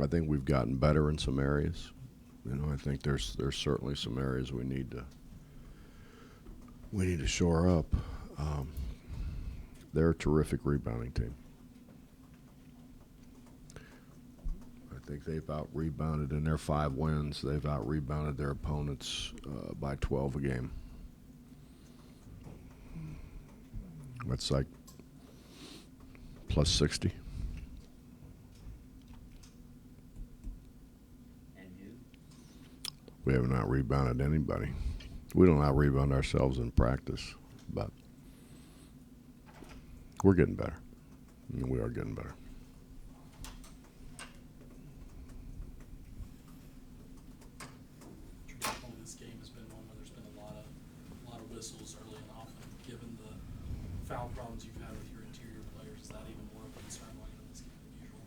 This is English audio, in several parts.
I think we've gotten better in some areas. I think there's certainly some areas we need to shore up. Um, they're a terrific rebounding team. I think they've out-rebounded in their 5 wins. They've out-rebounded their opponents by 12 a game. That's like plus 60. And you? We haven't out-rebounded anybody. We don't out-rebound ourselves in practice, but we're getting better. We are getting better. Traditionally, this game has been one where there's been a lot of whistles early and often. Given the foul problems you've had with your interior players, is that even more of a concern going into this game than usual?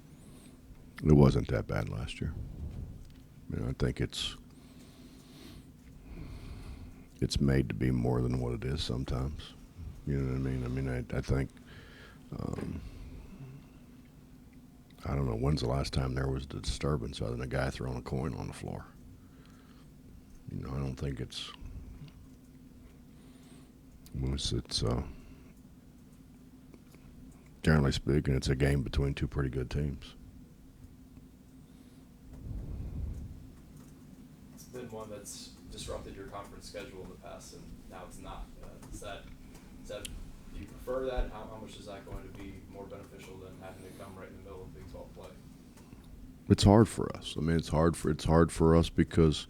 It wasn't that bad last year. I think it's made to be more than what it is sometimes. You know what I mean? I think I don't know when's the last time there was a disturbance other than a guy throwing a coin on the floor. I don't think it's generally speaking, it's a game between two pretty good teams. It's been one that's disrupted your conference schedule in the past, and now it's not. Do you prefer that? How much is that going to be more beneficial than having to come right in the middle of Big 12 play? It's hard for us. It's hard for us because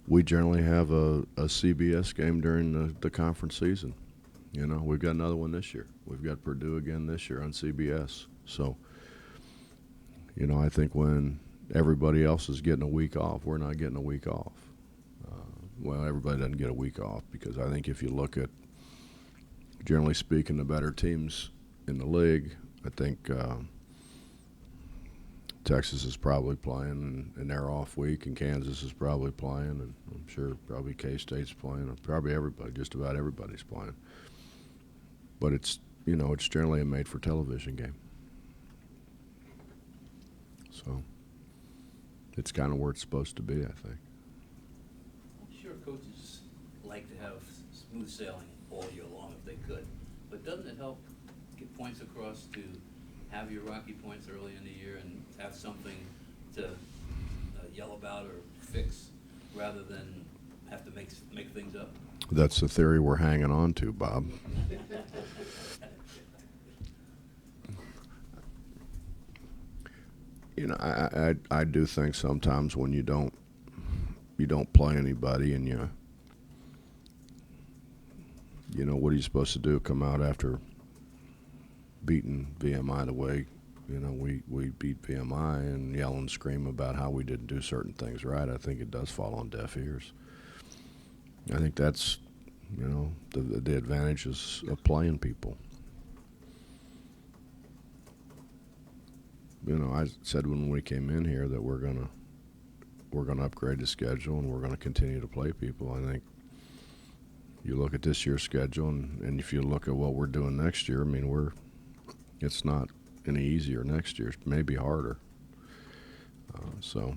we generally have a CBS game during the conference season. We've got another one this year. We've got Purdue again this year on CBS. So, I think when everybody else is getting a week off, we're not getting a week off. Well, everybody doesn't get a week off because I think if you look at, generally speaking, the better teams in the league, I think Texas is probably playing in their off week, and Kansas is probably playing, and I'm sure probably K-State's playing, and probably everybody, just about everybody's playing. But it's generally a made-for-television game. So it's kind of where it's supposed to be, I think. I'm sure coaches like to have smooth sailing all year long if they could, but doesn't it help get points across to have your rocky points early in the year and have something to yell about or fix rather than have to make things up? That's the theory we're hanging on to, Bob. I do think sometimes when you don't play anybody and what are you supposed to do? Come out after beating VMI the way we beat VMI and yell and scream about how we didn't do certain things right. I think it does fall on deaf ears. I think that's the advantages of playing people. I said when we came in here that we're gonna upgrade the schedule and we're gonna continue to play people. I think you look at this year's schedule and if you look at what we're doing next year, it's not any easier next year. It may be harder. So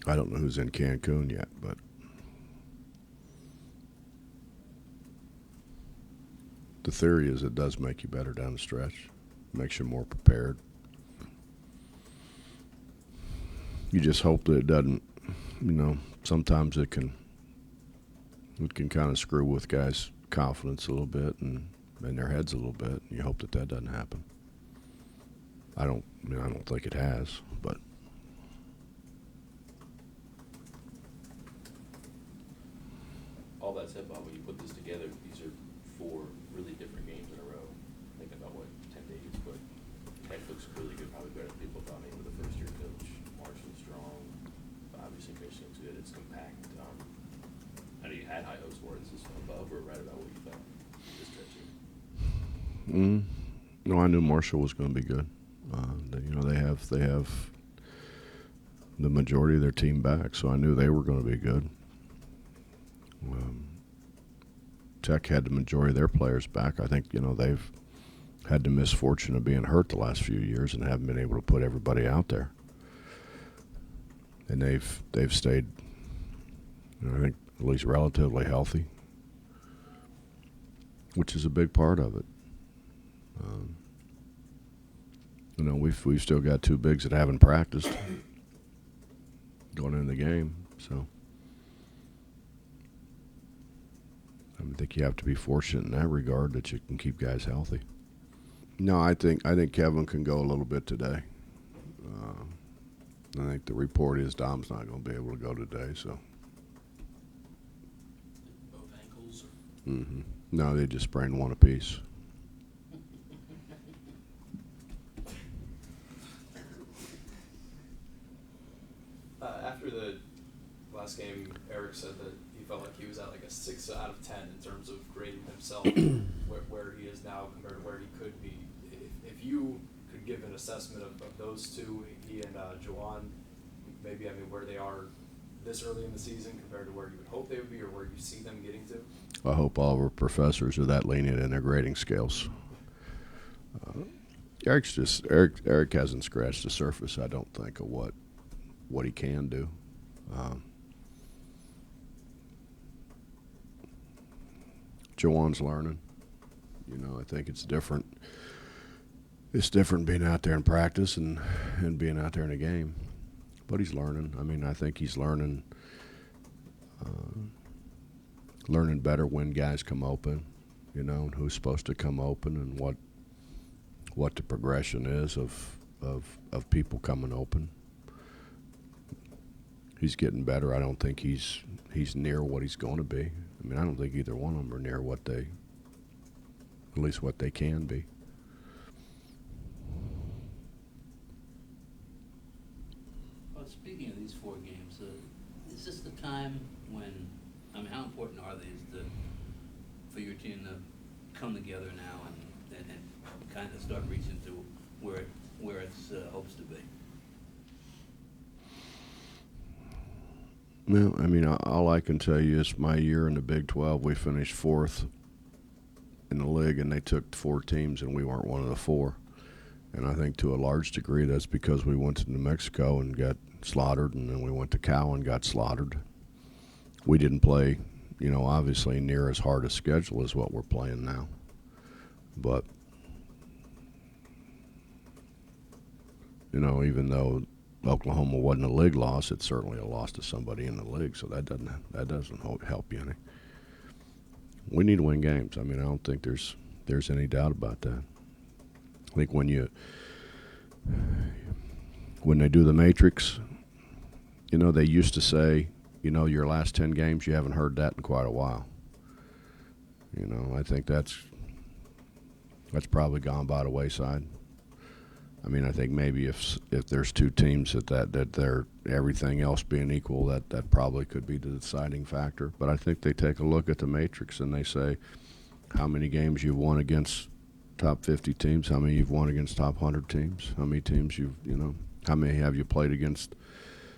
I don't know who's in Cancun yet, but the theory is it does make you better down the stretch, makes you more prepared. You just hope that it doesn't, sometimes it can kind of screw with guys' confidence a little bit and in their heads a little bit. You hope that doesn't happen. I don't think it has, but All that said, Bob, when you put this together, these are 4 really different games in a row. Thinking about 10 days, but Tech looks really good, probably better than people thought. Maybe with the first-year coach, Marshall's strong. Obviously, Michigan's good. It's compact. I know you had high hopes for it. Is this above or right about what you thought this stretch here? no, I knew Marshall was going to be good. They have the majority of their team back, so I knew they were going to be good. Tech had the majority of their players back. I think they've had the misfortune of being hurt the last few years and haven't been able to put everybody out there. and they've stayed, I think, at least relatively healthy, which is a big part of it. We've still got two bigs that haven't practiced going into the game, so I think you have to be fortunate in that regard that you can keep guys healthy. No, I think Kevin can go a little bit today. I think the report is Dom's not going to be able to go today, so. Both ankles or? Mm-hmm. No, they just sprained one apiece. After the last game, Eric said that he felt like he was at like a 6 out of 10 in terms of grading himself, where he is now compared to where he could be. If you could give an assessment of those two, he and Juwan, maybe, where they are this early in the season compared to where you would hope they would be or where you see them getting to? I hope all of our professors are that lenient in their grading scales. Eric hasn't scratched the surface, I don't think, of what he can do. Jawan's learning. I think it's different. It's different being out there in practice and being out there in a game. But he's learning. I think he's learning better when guys come open, and who's supposed to come open and what the progression is of people coming open. He's getting better. I don't think he's near what he's going to be. I don't think either one of them are near at least what they can be. Well, speaking of these 4 games, is this the time when, how important are these for your team to come together now and kind of start reaching to where it's hopes to be? Well, all I can tell you is my year in the Big 12, we finished 4th in the league, and they took 4 teams, and we weren't one of the 4. And I think to a large degree that's because we went to New Mexico and got slaughtered, and then we went to Cal and got slaughtered. We didn't play, obviously near as hard a schedule as what we're playing now. But, even though Oklahoma wasn't a league loss, it's certainly a loss to somebody in the league, so that doesn't help you any. We need to win games. I don't think there's any doubt about that. I think when they do the matrix, they used to say, your last 10 games, you haven't heard that in quite a while. I think that's probably gone by the wayside. I think maybe if there's 2 teams that they're everything else being equal, that probably could be the deciding factor. But I think they take a look at the matrix and they say how many games you've won against top 50 teams, how many you've won against top 100 teams, how many teams how many have you played against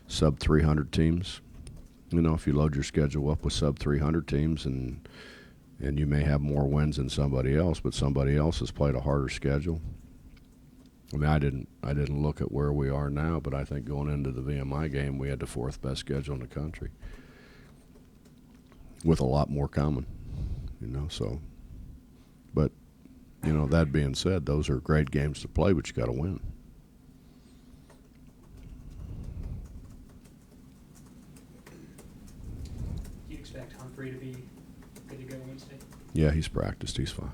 sub 300 teams. If you load your schedule up with sub 300 teams and you may have more wins than somebody else, but somebody else has played a harder schedule. I didn't look at where we are now, but I think going into the VMI game, we had the 4th best schedule in the country, with a lot more coming. So, but that being said, those are great games to play, but you got to win. Do you expect Humphrey to be good to go Wednesday? Yeah, he's practiced. He's fine.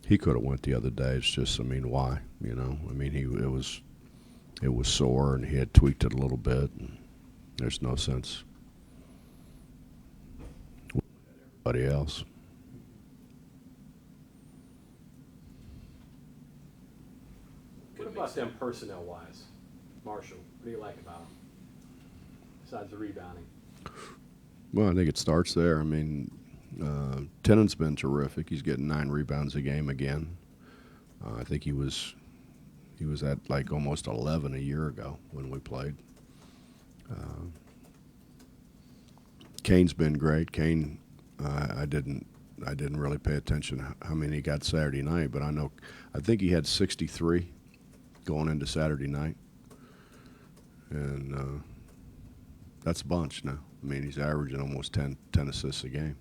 He could have went the other day. It's just, why? It was sore, and he had tweaked it a little bit. And there's no sense. Everybody else. What about them personnel-wise? Marshall, what do you like about them, besides the rebounding? Well, I think it starts there. Tennant's been terrific. He's getting 9 rebounds a game again. I think he was at like almost 11 a year ago when we played. Kane's been great. Kane, I didn't really pay attention how many he got Saturday night, but I think he had 63 going into Saturday night. And that's a bunch now. I mean, he's averaging almost 10 assists a game.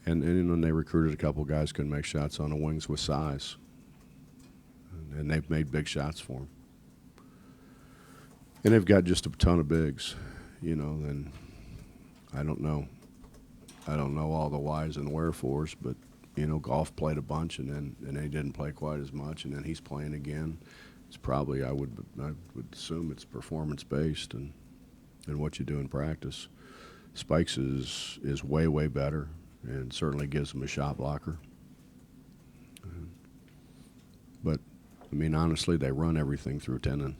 And then they recruited a couple guys who can make shots on the wings with size. And they've made big shots for him. And they've got just a ton of bigs, you know, and I don't know all the whys and wherefores, but, you know, Golf played a bunch and they didn't play quite as much, and then he's playing again. It's probably, I would assume it's performance-based and what you do in practice. Spikes is way, way better and certainly gives him a shot blocker. But, I mean, honestly, they run everything through Tenen.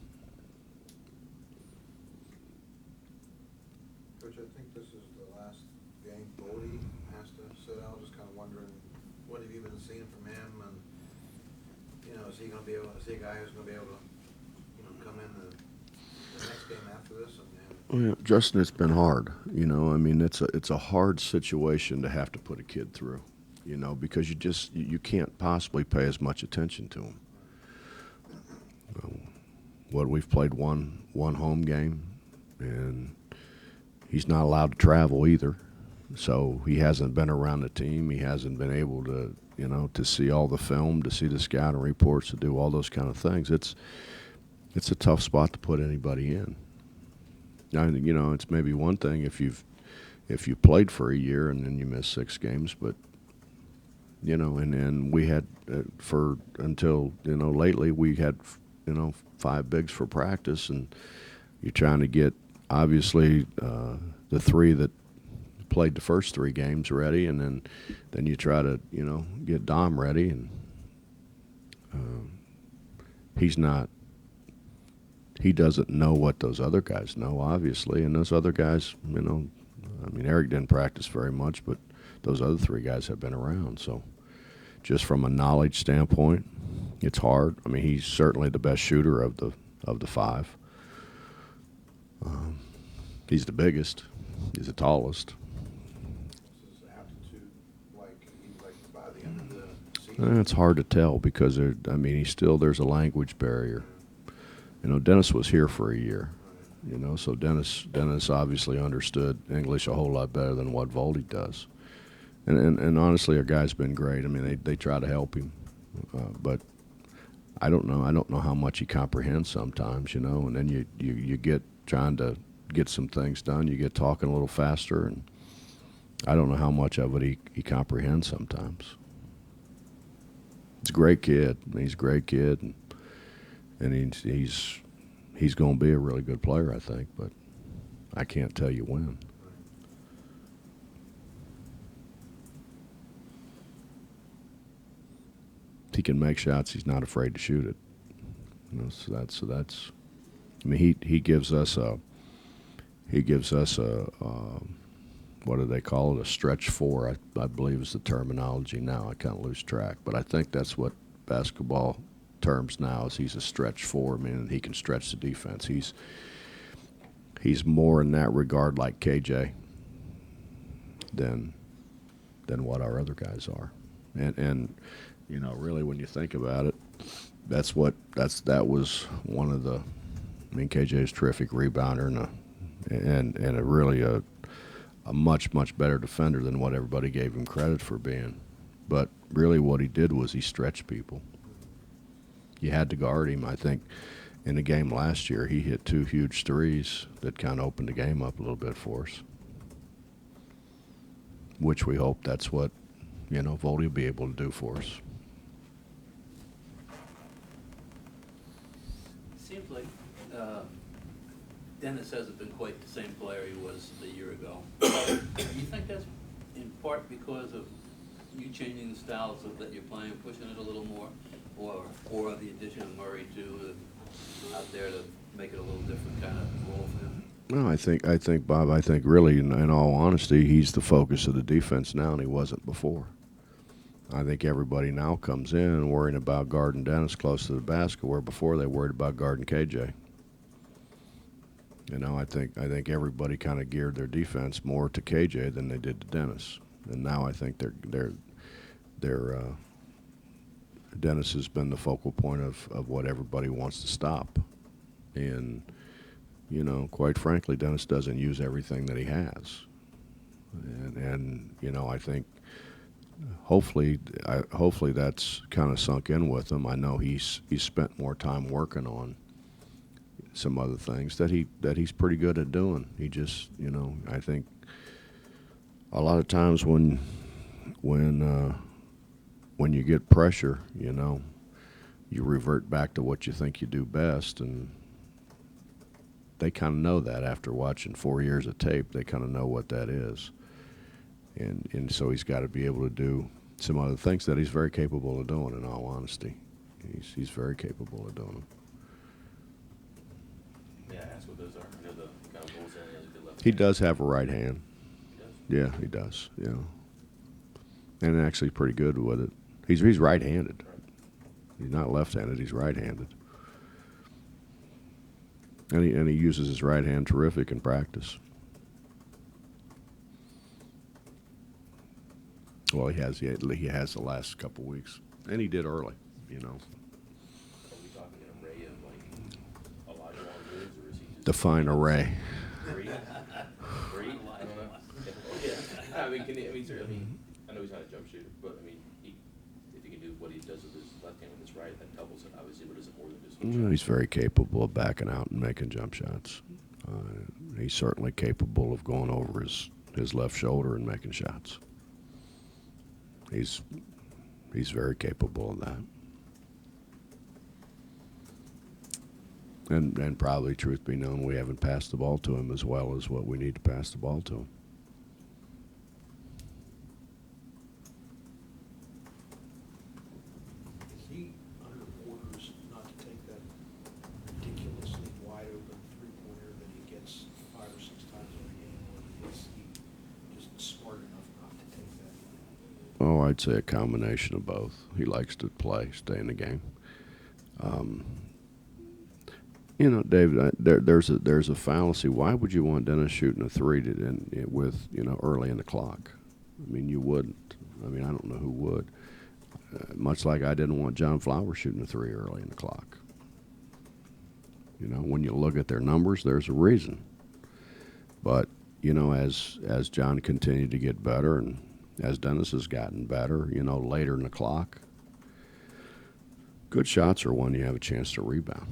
Coach, I think this is the last game Bodie has to sit out. Just kind of wondering, what have you been seeing from him? And, you know, is he going to be able? Is he a guy who's going to be able to, you know, come in the next game after this? Well, yeah, Justin, it's been hard. You know, I mean, it's a hard situation to have to put a kid through. You know, because you can't possibly pay as much attention to him. We've played one home game, and he's not allowed to travel either. So he hasn't been around the team. He hasn't been able to, you know, to see all the film, to see the scouting reports, to do all those kind of things. It's a tough spot to put anybody in. Now, you know, it's maybe one thing if you played for a year and then you miss 6 games, but you know, and we had until, you know, lately we had, you know, 5 bigs for practice, and you're trying to get obviously the 3 that played the first 3 games ready, and then you try to, you know, get Dom ready, and he doesn't know what those other guys know, obviously, and those other guys, you know, I mean, Eric didn't practice very much, but those other 3 guys have been around, so just from a knowledge standpoint, it's hard. I mean, he's certainly the best shooter of the 5. He's the biggest. He's the tallest. What's his aptitude like by the end of the season? It's hard to tell because there's a language barrier. You know, Dennis was here for a year. You know, so Dennis obviously understood English a whole lot better than what Voldy does. And honestly, our guy's been great. I mean, they try to help him, but I don't know. I don't know how much he comprehends sometimes, you know. And then you get trying to get some things done. You get talking a little faster, and I don't know how much of it he comprehends sometimes. He's a great kid. I mean, he's a great kid, and he's going to be a really good player, I think. But I can't tell you when. He can make shots. He's not afraid to shoot it. You know, so that's. I mean, he gives us a what do they call it? A stretch 4, I believe is the terminology now. I kind of lose track, but I think that's what basketball terms now is. He's a stretch 4. I mean, he can stretch the defense. He's more in that regard like KJ than what our other guys are, and. You know, really, when you think about it, that was one of the. I mean, KJ's a terrific rebounder and a really a much better defender than what everybody gave him credit for being. But really, what he did was he stretched people. You had to guard him. I think in the game last year, he hit 2 huge threes that kind of opened the game up a little bit for us. Which we hope that's what, you know, Voldy will be able to do for us. Seems like Dennis hasn't been quite the same player he was a year ago. Do you think that's in part because of you changing the styles that you're playing, pushing it a little more, or the addition of Murray too out there to make it a little different kind of role for him? No, I think Bob. I think really, in all honesty, he's the focus of the defense now, and he wasn't before. I think everybody now comes in worrying about guarding Dennis close to the basket, where before they worried about guarding KJ. You know, I think everybody kind of geared their defense more to KJ than they did to Dennis, and now I think they're Dennis has been the focal point of what everybody wants to stop. And, you know, quite frankly, Dennis doesn't use everything that he has. And you know, I think hopefully that's kind of sunk in with him. I know he's spent more time working on some other things that he's pretty good at doing. He just, you know, I think a lot of times when you get pressure, you know, you revert back to what you think you do best, and they kind of know that after watching 4 years of tape. They kind of know what that is, and so he's got to be able to do some other things that he's very capable of doing. In all honesty, he's very capable of doing them. May I ask what those are? I know the guy who bowls in has a good left. He hand. does have a right hand. He does? Yeah, he does. Yeah, and actually pretty good with it. He's right-handed. He's not left-handed. He's right-handed, and he uses his right hand terrific in practice. Well, he has the last couple weeks, and he did early. You know, Are we talking an array of like Elijah Long moves, or is he just define array. three? Three? I don't know. Yeah. I mean, I know he's not a jump shooter, but I mean, if he can do what he does with his left hand with his right, that doubles it, obviously, but is it more than just hook Well, he's shots? very capable of backing out and making jump shots. He's certainly capable of going over his left shoulder and making shots. He's very capable of that. And probably, truth be known, we haven't passed the ball to him as well as what we need to pass the ball to him. Is he under orders not to take that ridiculously wide open three-pointer that he gets 5 or 6 times every game, or is he just smart enough not to take that? Oh, I'd say a combination of both. He likes to play, stay in the game. You know, Dave, there's a fallacy. Why would you want Dennis shooting a three with, you know, early in the clock? I mean, you wouldn't. I mean, I don't know who would. Much like I didn't want John Flowers shooting a three early in the clock. You know, when you look at their numbers, there's a reason. But, you know, as John continued to get better and as Dennis has gotten better, you know, later in the clock, good shots are when you have a chance to rebound.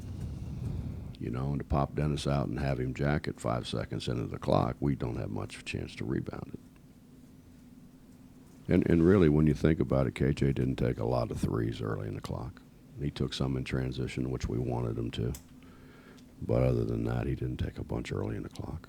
You know, and to pop Dennis out and have him jacket 5 seconds into the clock, we don't have much of a chance to rebound it. And really, when you think about it, KJ didn't take a lot of threes early in the clock. He took some in transition, which we wanted him to. But other than that, he didn't take a bunch early in the clock.